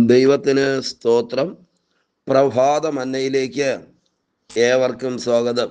ദൈവത്തിന് സ്തോത്രം. പ്രഭാത മന്നയിലേക്ക് ഏവർക്കും സ്വാഗതം.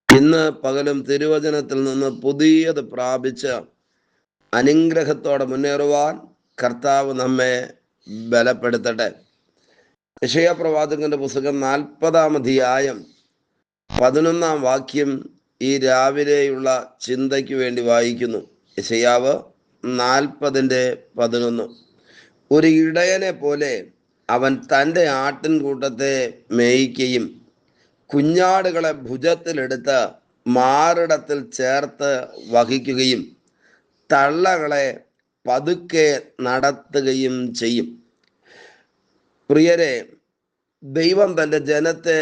ഇന്ന് പകലും തിരുവചനത്തിൽ നിന്ന് പുതിയത് പ്രാപിച്ച് അനുഗ്രഹത്തോടെ മുന്നേറുവാൻ കർത്താവ് നമ്മെ ബലപ്പെടുത്തട്ടെ. യെശയ്യാ പ്രവാചകന്റെ പുസ്തകം 40-ാം അധ്യായം 11-ാം വാക്യം ഈ രാവിലെയുള്ള ചിന്തയ്ക്ക് വേണ്ടി വായിക്കുന്നു. യെശയ്യാവ് 40:11. ഒരു ഇടയനെ പോലെ അവൻ തൻ്റെ ആട്ടിൻകൂട്ടത്തെ മേയിക്കുകയും കുഞ്ഞാടുകളെ ഭുജത്തിലെടുത്ത് മാറിടത്തിൽ ചേർത്ത് വഹിക്കുകയും തള്ളകളെ പതുക്കെ നടത്തുകയും ചെയ്യും. പ്രിയരെ, ദൈവം തൻ്റെ ജനത്തെ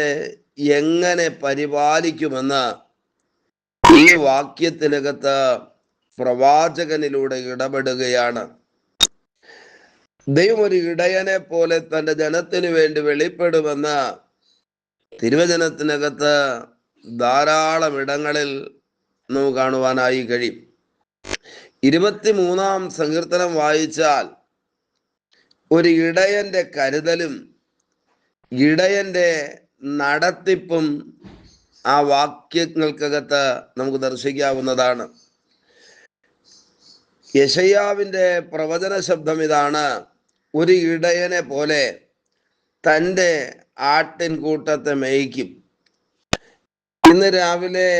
എങ്ങനെ പരിപാലിക്കുമെന്ന് ഈ വാക്യത്തിനകത്ത് പ്രവാചകനിലൂടെ ഇടപെടുകയാണ്. ദൈവം ഒരു ഇടയനെ പോലെ തൻ്റെ ജനത്തിനു വേണ്ടി വെളിപ്പെടുമെന്ന് തിരുവചനത്തിനകത്ത് ധാരാളം ഇടങ്ങളിൽ നമുക്ക് കാണുവാനായി കഴിയും. 23-ാം സങ്കീർത്തനം വായിച്ചാൽ ഒരു ഇടയന്റെ കരുതലും ഇടയന്റെ നടത്തിപ്പും ആ വാക്യങ്ങൾക്കകത്ത് നമുക്ക് ദർശിക്കാവുന്നതാണ്. യെശയ്യാവിന്റെ പ്രവചന ശബ്ദം ഇതാണ്: ഒരു ഇടയനെ പോലെ തൻ്റെ ആട്ടിൻകൂട്ടത്തെ മേയ്ക്കും. ഇന്ന് രാവിലെ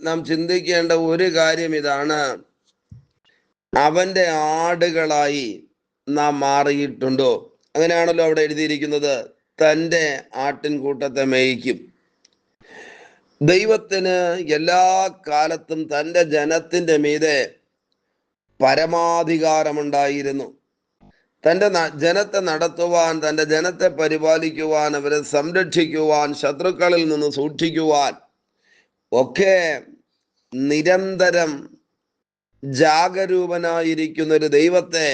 നാം ചിന്തിക്കേണ്ട ഒരു കാര്യം ഇതാണ്: അവന്റെ ആടുകളായി നാം മാറിയിട്ടുണ്ടോ? അങ്ങനെയാണല്ലോ അവിടെ എഴുതിയിരിക്കുന്നത്, തൻ്റെ ആട്ടിൻകൂട്ടത്തെ മേയ്ക്കും. ദൈവത്തിന് എല്ലാ കാലത്തും തൻ്റെ ജനത്തിൻ്റെ മീതെ പരമാധികാരമുണ്ടായിരുന്നു. തൻ്റെ ജനത്തെ നടത്തുവാൻ, തൻ്റെ ജനത്തെ പരിപാലിക്കുവാൻ, അവരെ സംരക്ഷിക്കുവാൻ, ശത്രുക്കളിൽ നിന്ന് സൂക്ഷിക്കുവാൻ ഒക്കെ നിരന്തരം ജാഗരൂകനായിരിക്കുന്ന ഒരു ദൈവത്തെ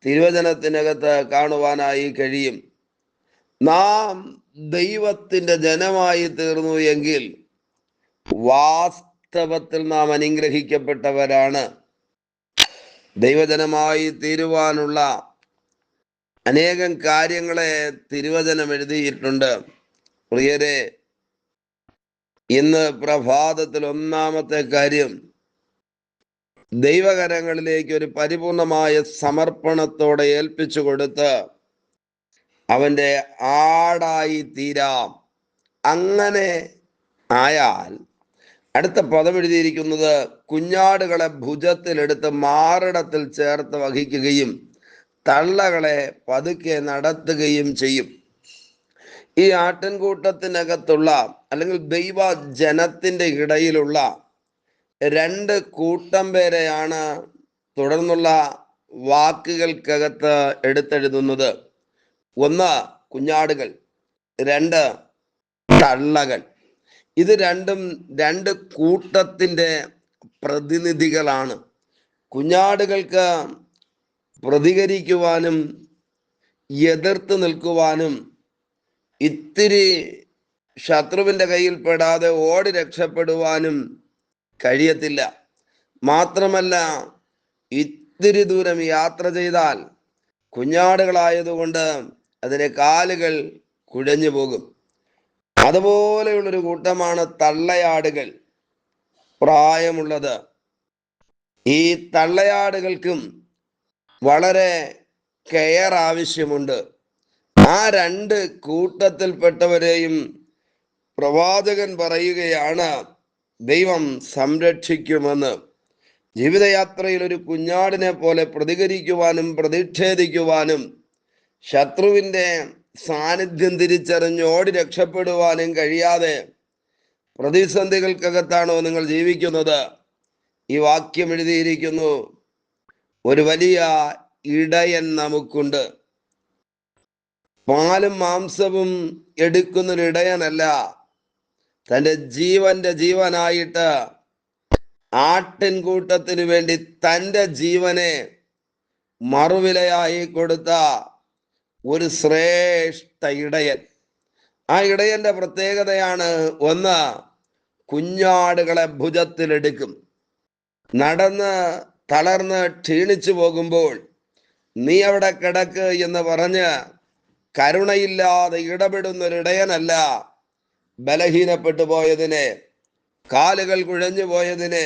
തിരുവചനത്തിനകത്ത് കാണുവാനായി കഴിയും. നാം ദൈവത്തിൻ്റെ ജനമായി തീർന്നു എങ്കിൽ വാസ്തവത്തിൽ നാം അനുഗ്രഹിക്കപ്പെട്ടവരാണ്. ദൈവജനമായി തീരുവാനുള്ള അനേകം കാര്യങ്ങളെ തിരുവചനം എഴുതിയിട്ടുണ്ട്. പ്രിയരെ, ഇന്ന് പ്രഭാതത്തിൽ ഒന്നാമത്തെ കാര്യം, ദൈവകരങ്ങളിലേക്ക് ഒരു പരിപൂർണമായ സമർപ്പണത്തോടെ ഏൽപ്പിച്ചു കൊടുത്ത് അവൻ്റെ ആടായി തീരാം. അങ്ങനെ ആയാൽ അടുത്ത പദം എഴുതിയിരിക്കുന്നത്, കുഞ്ഞാടുകളെ ഭുജത്തിലെടുത്ത് മാറിടത്തിൽ ചേർത്ത് വഹിക്കുകയും തള്ളകളെ പതുക്കെ നടത്തുകയും ചെയ്യും. ഈ ആട്ടിൻകൂട്ടത്തിനകത്തുള്ള അല്ലെങ്കിൽ ദൈവ ജനത്തിൻ്റെ ഇടയിലുള്ള രണ്ട് കൂട്ടം പേരെയാണ് തുടർന്നുള്ള വാക്കുകൾക്കകത്ത് എടുത്തെഴുതുന്നത്. ഒന്ന് കുഞ്ഞാടുകൾ, രണ്ട് തള്ളകൾ. ഇത് രണ്ടും രണ്ട് കൂട്ടത്തിൻ്റെ പ്രതിനിധികളാണ്. കുഞ്ഞാടുകൾക്ക് പ്രതികരിക്കുവാനും എതിർത്ത് നിൽക്കുവാനും ഇത്തിരി ശത്രുവിൻ്റെ കയ്യിൽ പെടാതെ ഓടി രക്ഷപ്പെടുവാനും കഴിയത്തില്ല. മാത്രമല്ല, ഇത്തിരി ദൂരം യാത്ര ചെയ്താൽ കുഞ്ഞാടുകളായതുകൊണ്ട് അതിൻ്റെ കാലുകൾ കുഴഞ്ഞു പോകും. അതുപോലെയുള്ളൊരു കൂട്ടമാണ് തള്ളയാടുകൾ, പ്രായമുള്ളത്. ഈ തള്ളയാടുകൾക്കും വളരെ കെയർ ആവശ്യമുണ്ട്. ആ രണ്ട് കൂട്ടത്തിൽപ്പെട്ടവരെയും പ്രവാചകൻ പറയുകയാണ് ദൈവം സംരക്ഷിക്കുമെന്ന്. ജീവിതയാത്രയിൽ ഒരു കുഞ്ഞാടിനെ പോലെ പ്രതികരിക്കുവാനും പ്രതിഷേധിക്കുവാനും ശത്രുവിൻ്റെ സാന്നിധ്യം തിരിച്ചറിഞ്ഞ് ഓടി രക്ഷപ്പെടുവാനും കഴിയാതെ പ്രതിസന്ധികൾക്കകത്താണോ നിങ്ങൾ ജീവിക്കുന്നത്? ഈ വാക്യം എഴുതിയിരിക്കുന്നു, ഒരു വലിയ ഇടയൻ നമുക്കുണ്ട്. പാലും മാംസവും എടുക്കുന്നൊരു ഇടയനല്ല, തൻ്റെ ജീവന്റെ ജീവനായിട്ട് ആട്ടിൻകൂട്ടത്തിന് വേണ്ടി തൻ്റെ ജീവനെ മറുവിലയായി കൊടുത്ത ഒരു ശ്രേഷ്ഠ ഇടയൻ. ആ ഇടയന്റെ പ്രത്യേകതയാണ്, ഒന്ന്, കുഞ്ഞാടുകളെ ഭുജത്തിലെടുക്കും. നടന്ന് തളർന്ന് ക്ഷീണിച്ചു പോകുമ്പോൾ നീ അവിടെ കിടക്ക് എന്ന് പറഞ്ഞ് കരുണയില്ലാതെ ഇടപെടുന്നൊരിടയനല്ല ബലഹീനപ്പെട്ടു പോയതിനെ, കാലുകൾ കുഴഞ്ഞു പോയതിനെ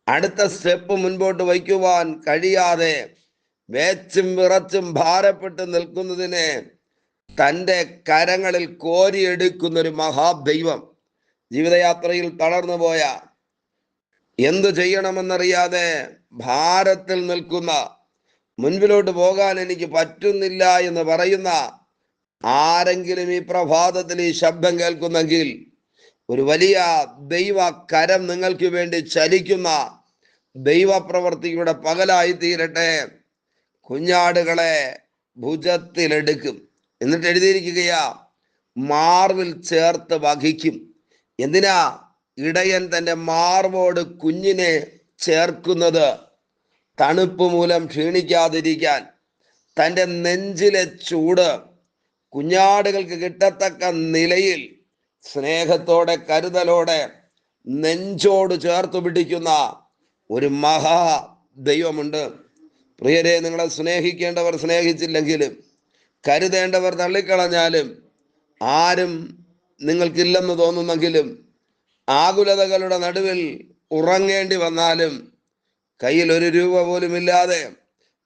അടുത്ത സ്റ്റെപ്പ് മുൻപോട്ട് വയ്ക്കുവാൻ കഴിയാതെ വേച്ചും വിറച്ചും ഭാരപ്പെട്ട് നിൽക്കുന്നതിനെ തൻ്റെ കരങ്ങളിൽ കോരിയെടുക്കുന്നൊരു മഹാദൈവം, ജീവിതയാത്രയിൽ തളർന്നു പോയ, എന്തു ചെയ്യണമെന്നറിയാതെ ഭാരത്തിൽ നിൽക്കുന്ന, മുൻപിലോട്ട് പോകാൻ എനിക്ക് പറ്റുന്നില്ല എന്ന് പറയുന്ന ആരെങ്കിലും ഈ പ്രഭാതത്തിൽ ഈ ശബ്ദം കേൾക്കുന്നെങ്കിൽ ഒരു വലിയ ദൈവ കരം നിങ്ങൾക്ക് വേണ്ടി ചലിക്കുന്ന ദൈവപ്രവർത്തിയുടെ പകലായി തീരട്ടെ. കുഞ്ഞാടുകളെ ഭുജത്തിലെടുക്കും, എന്നിട്ട് എഴുതിയിരിക്കുകയാ, മാർവിൽ ചേർത്ത് വഹിക്കും. എന്തിനാ ഇടയൻ തൻ്റെ മാർവോട് കുഞ്ഞിനെ ചേർക്കുന്നത്? തണുപ്പ് മൂലം ക്ഷീണിക്കാതിരിക്കാൻ. തൻ്റെ നെഞ്ചിലെ ചൂട് കുഞ്ഞാടുകൾക്ക് കിട്ടത്തക്ക നിലയിൽ സ്നേഹത്തോടെ കരുതലോടെ നെഞ്ചോട് ചേർത്ത് പിടിക്കുന്ന ഒരു മഹാ ദൈവമുണ്ട്. പ്രിയരെ, നിങ്ങളെ സ്നേഹിക്കേണ്ടവർ സ്നേഹിച്ചില്ലെങ്കിലും, കരുതേണ്ടവർ തള്ളിക്കളഞ്ഞാലും, ആരും നിങ്ങൾക്കില്ലെന്ന് തോന്നുന്നെങ്കിലും, ആകുലതകളുടെ നടുവിൽ ഉറങ്ങേണ്ടി വന്നാലും, കയ്യിൽ ഒരു രൂപ പോലും ഇല്ലാതെ,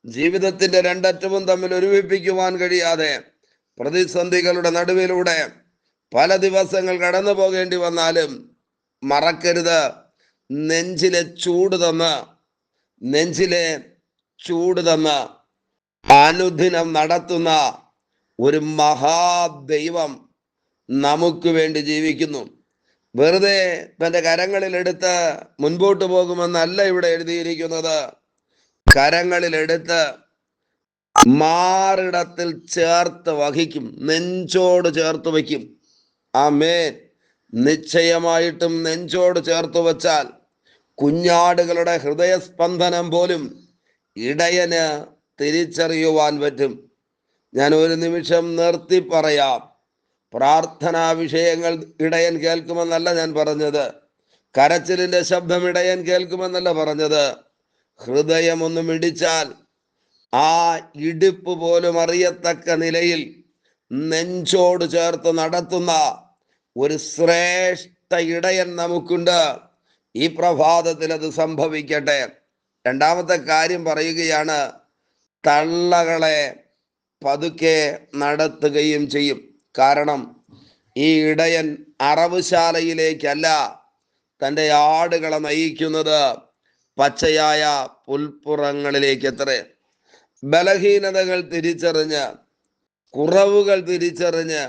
ജീവിതത്തിന്റെ രണ്ടറ്റവും തമ്മിൽ ഒരുമിപ്പിക്കുവാൻ കഴിയാതെ, പ്രതിസന്ധികളുടെ നടുവിലൂടെ പല ദിവസങ്ങൾ കടന്നു പോകേണ്ടി വന്നാലും മറക്കരുത്, നെഞ്ചിലെ ചൂട് തന്ന് അനുദിനം നടത്തുന്ന ഒരു മഹാദൈവം നമുക്ക് വേണ്ടി ജീവിക്കുന്നു. വെറുതെ തൻ്റെ കരങ്ങളിലെടുത്ത് മുൻപോട്ട് പോകുമെന്നല്ല ഇവിടെ എഴുതിയിരിക്കുന്നത്. കരങ്ങളിലെടുത്ത് മാറിടത്തിൽ ചേർത്ത് വഹിക്കും, നെഞ്ചോട് ചേർത്ത് വയ്ക്കും. ആമേൻ. നിശ്ചയമായിട്ടും നെഞ്ചോട് ചേർത്ത് വച്ചാൽ കുഞ്ഞാടുകളുടെ ഹൃദയസ്പന്ദനം പോലും ഇടയന് തിരിച്ചറിയുവാൻ പറ്റും. ഞാൻ ഒരു നിമിഷം നിർത്തി പറയാം. പ്രാർത്ഥനാ വിഷയങ്ങൾ ഇടയൻ കേൾക്കുമെന്നല്ല ഞാൻ പറഞ്ഞത്. കരച്ചിലിന്റെ ശബ്ദം ഇടയൻ കേൾക്കുമെന്നല്ല പറഞ്ഞത്. ഹൃദയം ഒന്ന് മിടിച്ചാൽ ആ ഇടിപ്പ് പോലും അറിയത്തക്ക നിലയിൽ നെഞ്ചോട് ചേർത്ത് നടത്തുന്ന ഒരു ശ്രേഷ്ഠ ഇടയൻ നമുക്കുണ്ട്. ഈ പ്രഭാതത്തിൽ അത് സംഭവിക്കട്ടെ. രണ്ടാമത്തെ കാര്യം പറയുകയാണ്, തള്ളകളെ പതുക്കെ നടത്തുകയും ചെയ്യും. കാരണം ഈ ഇടയൻ അറവുശാലയിലേക്കല്ല തൻ്റെ ആടുകളെ നയിക്കുന്നത്, പച്ചയായ പുൽപ്പുറങ്ങളിലേക്ക്. എത്ര ബലഹീനതകൾ തിരിച്ചറിഞ്ഞ്, കുറവുകൾ തിരിച്ചറിഞ്ഞ്,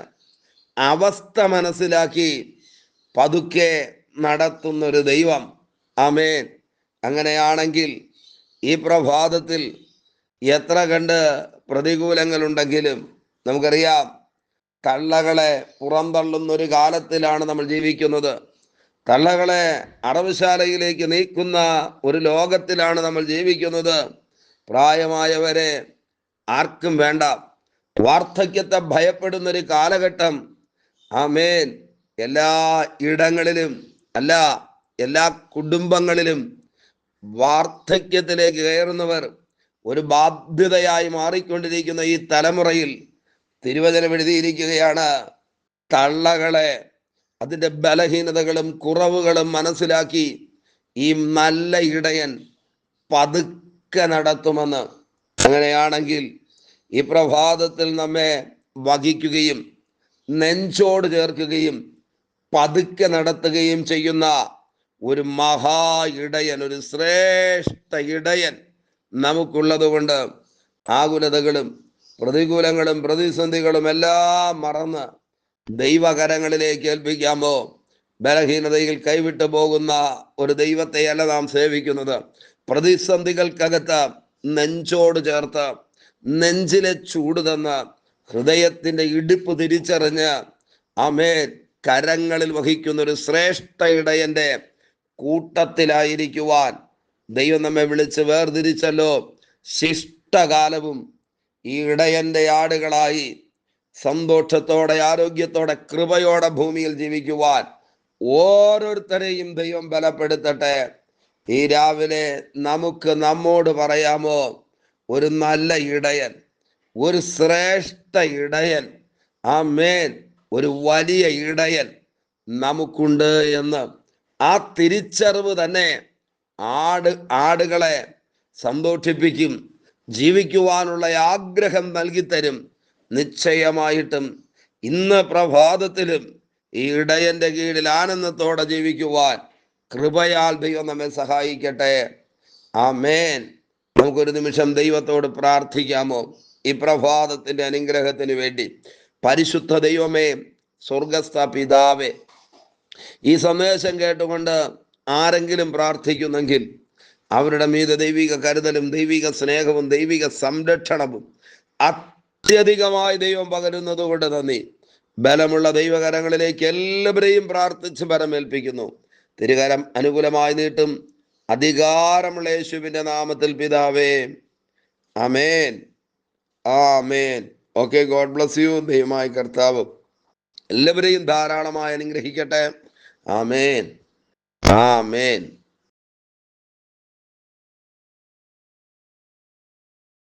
അവസ്ഥ മനസ്സിലാക്കി പതുക്കെ നടത്തുന്നൊരു ദൈവം. ആമേൻ. അങ്ങനെയാണെങ്കിൽ ഈ പ്രഭാതത്തിൽ എത്ര കണ്ട് പ്രതികൂലങ്ങളുണ്ടെങ്കിലും നമുക്കറിയാം, തള്ളകളെ പുറന്തള്ളുന്നൊരു കാലത്തിലാണ് നമ്മൾ ജീവിക്കുന്നത്. തള്ളകളെ അറവുശാലയിലേക്ക് നീക്കുന്ന ഒരു ലോകത്തിലാണ് നമ്മൾ ജീവിക്കുന്നത്. പ്രായമായവരെ ആർക്കും വേണ്ട, വാർദ്ധക്യത്തെ ഭയപ്പെടുന്നൊരു കാലഘട്ടം. ആമേൻ. എല്ലാ ഇടങ്ങളിലും, അല്ല എല്ലാ കുടുംബങ്ങളിലും വാർദ്ധക്യത്തിലേക്ക് കയറുന്നവർ ഒരു ബാധ്യതയായി മാറിക്കൊണ്ടിരിക്കുന്ന ഈ തലമുറയിൽ തിരുവചനം എഴുതിയിരിക്കുകയാണ്, തള്ളകളെ അതിൻ്റെ ബലഹീനതകളും കുറവുകളും മനസ്സിലാക്കി ഈ നല്ല ഇടയൻ പതുക്കെ നടത്തുമെന്ന്. അങ്ങനെയാണെങ്കിൽ ഈ പ്രഭാതത്തിൽ നമ്മെ വഹിക്കുകയും നെഞ്ചോട് ചേർക്കുകയും പതുക്കെ നടത്തുകയും ചെയ്യുന്ന ഒരു മഹാ ഇടയൻ, ഒരു ശ്രേഷ്ഠ ഇടയൻ നമുക്കുള്ളത് കൊണ്ട് ആകുലതകളും പ്രതികൂലങ്ങളും പ്രതിസന്ധികളും എല്ലാം മറന്ന് ദൈവകരങ്ങളിലേക്ക് ഏൽപ്പിക്കാമോ? ബലഹീനതയിൽ കൈവിട്ടു പോകുന്ന ഒരു ദൈവത്തെയല്ല നാം സേവിക്കുന്നത്. പ്രതിസന്ധികൾക്കകത്ത് നെഞ്ചോട് ചേർത്ത്, നെഞ്ചിലെ ചൂട് തന്ന്, ഹൃദയത്തിന്റെ ഇടിപ്പ് തിരിച്ചറിഞ്ഞ് ആമേൻ കരങ്ങളിൽ വഹിക്കുന്ന ഒരു ശ്രേഷ്ഠ ഇടയന്റെ കൂട്ടത്തിലായിരിക്കുവാൻ ദൈവം നമ്മെ വിളിച്ച് വേർതിരിച്ചല്ലോ. ശിഷ്ടകാലവും ഈ ഇടയന്റെ ആടുകളായി സന്തോഷത്തോടെ, ആരോഗ്യത്തോടെ, കൃപയോടെ ഭൂമിയിൽ ജീവിക്കുവാൻ ഓരോരുത്തരെയും ദൈവം ബലപ്പെടുത്തട്ടെ. ഈ രാവിലെ നമുക്ക് നമ്മോട് പറയാമോ, ഒരു നല്ല ഇടയൻ, ഒരു ശ്രേഷ്ഠ ഇടയൻ, ആമേൻ, ഒരു വലിയ ഇടയൻ നമുക്കുണ്ട് എന്ന് ആ തിരിച്ചറിവ് തന്നെ ആടുകളെ സന്തോഷിപ്പിക്കും, ജീവിക്കുവാനുള്ള ആഗ്രഹം നൽകിത്തരും. നിശ്ചയമായിട്ടും ഇന്ന് പ്രഭാതത്തിലും ഈ ഇടയന്റെ കീഴിൽ ആനന്ദത്തോടെ ജീവിക്കുവാൻ കൃപയാൽ ദൈവം നമ്മെ സഹായിക്കട്ടെ. ആമേൻ. നമുക്കൊരു നിമിഷം ദൈവത്തോട് പ്രാർത്ഥിക്കാമോ? ഈ പ്രഭാതത്തിന്റെ അനുഗ്രഹത്തിന് വേണ്ടി. പരിശുദ്ധ ദൈവമേ, സ്വർഗസ്ഥ പിതാവേ, ഈ സന്ദേശം കേട്ടുകൊണ്ട് ആരെങ്കിലും പ്രാർത്ഥിക്കുന്നെങ്കിൽ അവരുടെ മീതെ ദൈവിക കരുതലും ദൈവിക സ്നേഹവും ദൈവിക സംരക്ഷണവും അത്യധികമായി ദൈവം പകരുന്നത് കൊണ്ട് നന്ദി. ബലമുള്ള ദൈവകരങ്ങളിലേക്ക് എല്ലാവരെയും പ്രാർത്ഥിച്ച് ബലമേൽപ്പിക്കുന്നു. തിരുകരം അനുകൂലമായി നീട്ടും അധികാരമുള്ള യേശുവിന്റെ നാമത്തിൽ പിതാവേ, ആമേൻ, ആമേൻ. Okay, God bless you. ദൈവമായ കർത്താവ് എല്ലാവരെയും ധാരാളമായി അനുഗ്രഹിക്കട്ടെ. ആമേൻ, ആമേൻ.